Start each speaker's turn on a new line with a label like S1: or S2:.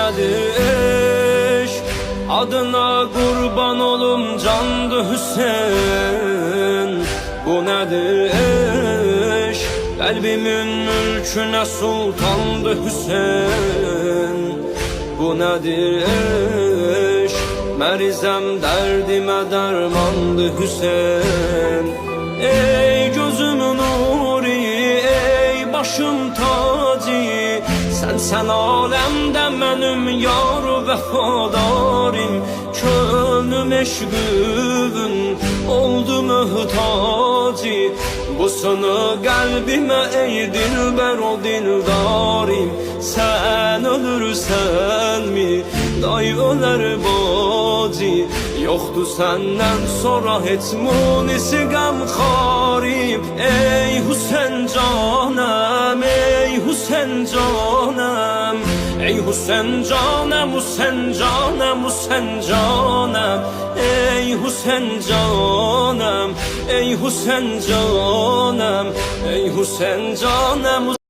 S1: nədir eşq? Adına qurban olum candı Hüseyin. Bu nədir eşq? Qəlbimin mülkünə sultandı Hüseyin. Bu nədir eşq? Mərizəm dərdimə dərmandı Hüseyin. Ey gözümün nuri, ey başım tacı, sen alemde benim yar vəfadarım. Könlüm eşqün oldu mühtacı, bu sana kalbime ey dilber o dildarim. Sen ölürsen mi day öler bacı, yoktu senden sonra hiç munisi gamxarim. Ey Hüseyin canım, ey Hüseyin canım, ey Hüseyin canım, Hüseyin canım, Hüseyin canım. Ey Hüseyin canım, ey Hüseyin canım, ey Hüseyin canım.